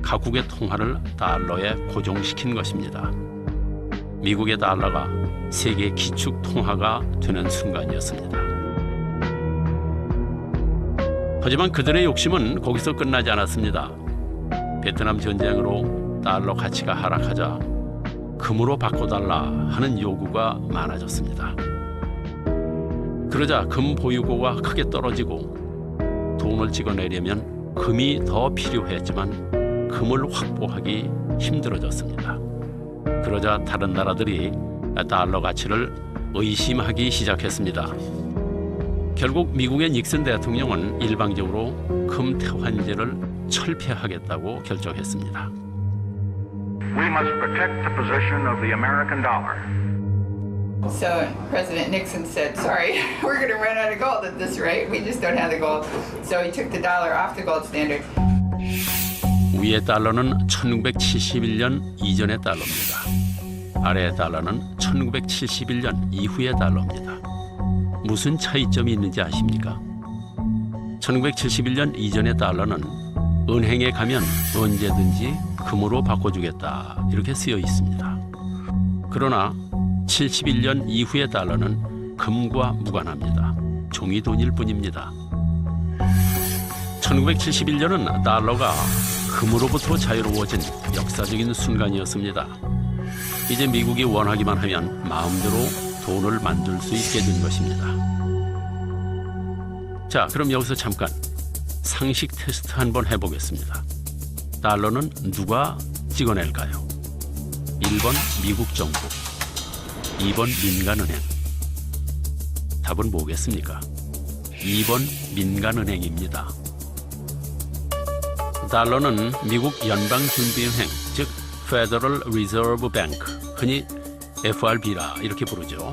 각국의 통화를 달러에 고정시킨 것입니다. 미국의 달러가 세계 기축 통화가 되는 순간이었습니다. 하지만 그들의 욕심은 거기서 끝나지 않았습니다. 베트남 전쟁으로 달러 가치가 하락하자 금으로 바꿔달라 하는 요구가 많아졌습니다. 그러자 금 보유고가 크게 떨어지고 돈을 찍어내려면 금이 더 필요했지만 금을 확보하기 힘들어졌습니다. 그러자 다른 나라들이 달러 가치를 의심하기 시작했습니다. 결국 미국의 닉슨 대통령은 일방적으로 금 태환제를 철폐하겠다고 결정했습니다. We must protect the position of the American dollar. So President Nixon said, sorry, we're going to run out of gold at this rate. We just don't have the gold. So he took the dollar off the gold standard. 위의 달러는 1971년 이전의 달러입니다. 아래의 달러는 1971년 이후의 달러입니다. 무슨 차이점이 있는지 아십니까? 1971년 이전의 달러는 은행에 가면 언제든지 금으로 바꿔주겠다 이렇게 쓰여 있습니다. 그러나 71년 이후의 달러는 금과 무관합니다. 종이돈일 뿐입니다. 1971년은 달러가 금으로부터 자유로워진 역사적인 순간이었습니다. 이제 미국이 원하기만 하면 마음대로 돈을 만들 수 있게 된 것입니다. 자, 그럼 여기서 잠깐 상식 테스트 한번 해보겠습니다. 달러는 누가 찍어낼까요? 1번 미국 정부, 2번 민간은행. 답은 뭐겠습니까? 2번 민간은행입니다. 달러는 미국 연방준비은행, 즉 Federal Reserve Bank, 흔히 FRB라 이렇게 부르죠.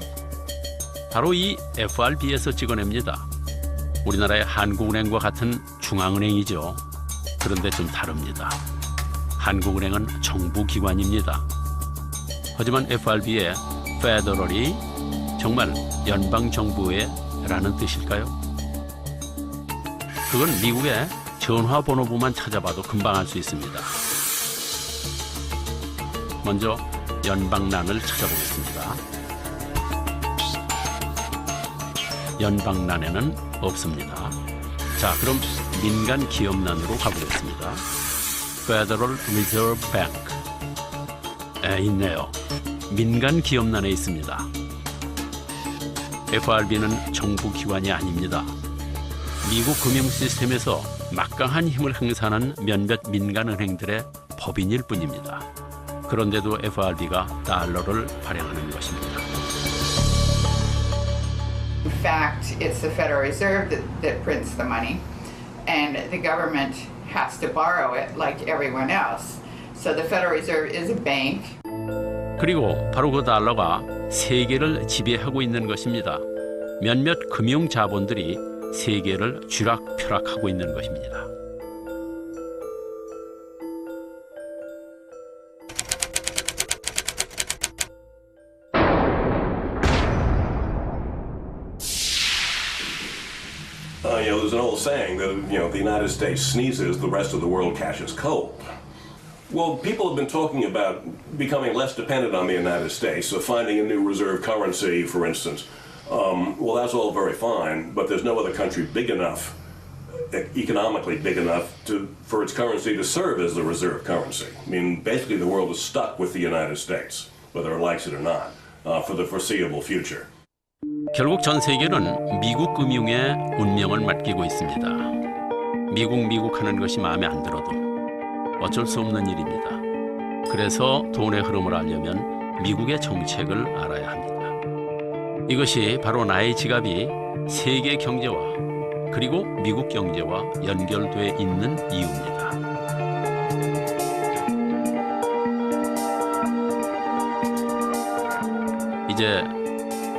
바로 이 FRB에서 찍어냅니다. 우리나라의 한국은행과 같은 중앙은행이죠. 그런데 좀 다릅니다. 한국은행은 정부기관입니다. 하지만 FRB의 Federal이 정말 연방정부의 라는 뜻일까요? 그건 미국의 전화번호부만 찾아봐도 금방 알 수 있습니다. 먼저 연방란을 찾아보겠습니다. 연방란에는 없습니다. 자, 그럼 민간 기업란으로 가보겠습니다. Federal Reserve Bank. 있네요. 민간 기업란에 있습니다. FRB는 정부 기관이 아닙니다. 미국 금융 시스템에서 막강한 힘을 행사하는 몇몇 민간 은행들의 법인일 뿐입니다. 그런데도 FRB가 달러를 발행하는 것입니다. In fact, it's the Federal Reserve that prints the money, and the government has to borrow it like everyone else. So the Federal Reserve is a bank. 그리고 바로 그 달러가 세계를 지배하고 있는 것입니다. 몇몇 금융 자본들이 세계를 쥐락펴락하고 있는 것입니다. There's an old saying that, the United States sneezes, the rest of the world catches cold. Well, people have been talking about becoming less dependent on the United States, so finding a new reserve currency, for instance. Well, that's all very fine, but there's no other country big enough, economically big enough, for its currency to serve as the reserve currency. I mean, basically the world is stuck with the United States, whether it likes it or not, for the foreseeable future. 결국 전 세계는 미국 금융에 운명을 맡기고 있습니다. 미국 하는 것이 마음에 안 들어도 어쩔 수 없는 일입니다. 그래서 돈의 흐름을 알려면 미국의 정책을 알아야 합니다. 이것이 바로 나의 지갑이 세계 경제와 그리고 미국 경제와 연결돼 있는 이유입니다. 이제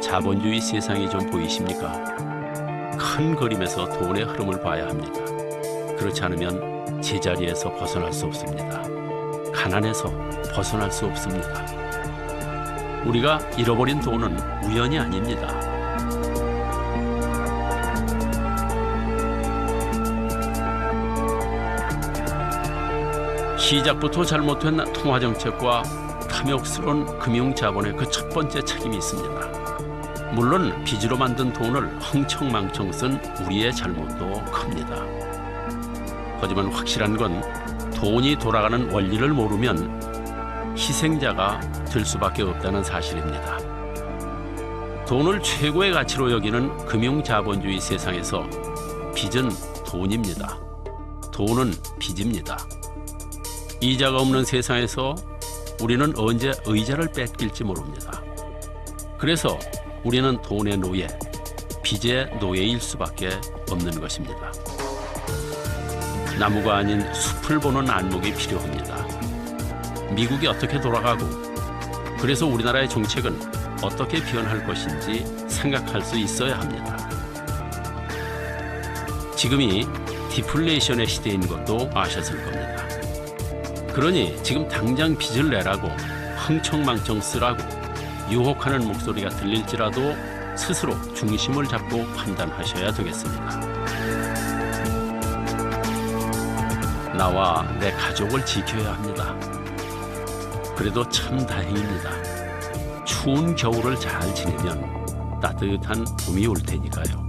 자본주의 세상이 좀 보이십니까? 큰 그림에서 돈의 흐름을 봐야 합니다. 그렇지 않으면 제자리에서 벗어날 수 없습니다. 가난에서 벗어날 수 없습니다. 우리가 잃어버린 돈은 우연이 아닙니다. 시작부터 잘못된 통화정책과 탐욕스러운 금융자본의 그 첫 번째 책임이 있습니다. 물론 빚으로 만든 돈을 흥청망청 쓴 우리의 잘못도 큽니다. 하지만 확실한 건 돈이 돌아가는 원리를 모르면 희생자가 될 수밖에 없다는 사실입니다. 돈을 최고의 가치로 여기는 금융자본주의 세상에서 빚은 돈입니다. 돈은 빚입니다. 이자가 없는 세상에서 우리는 언제 의자를 뺏길지 모릅니다. 그래서 우리는 돈의 노예, 빚의 노예일 수밖에 없는 것입니다. 나무가 아닌 숲을 보는 안목이 필요합니다. 미국이 어떻게 돌아가고 그래서 우리나라의 정책은 어떻게 변할 것인지 생각할 수 있어야 합니다. 지금이 디플레이션의 시대인 것도 아셨을 겁니다. 그러니 지금 당장 빚을 내라고 흥청망청 쓰라고 유혹하는 목소리가 들릴지라도 스스로 중심을 잡고 판단하셔야 되겠습니다. 나와 내 가족을 지켜야 합니다. 그래도 참 다행입니다. 추운 겨울을 잘 지내면 따뜻한 봄이 올 테니까요.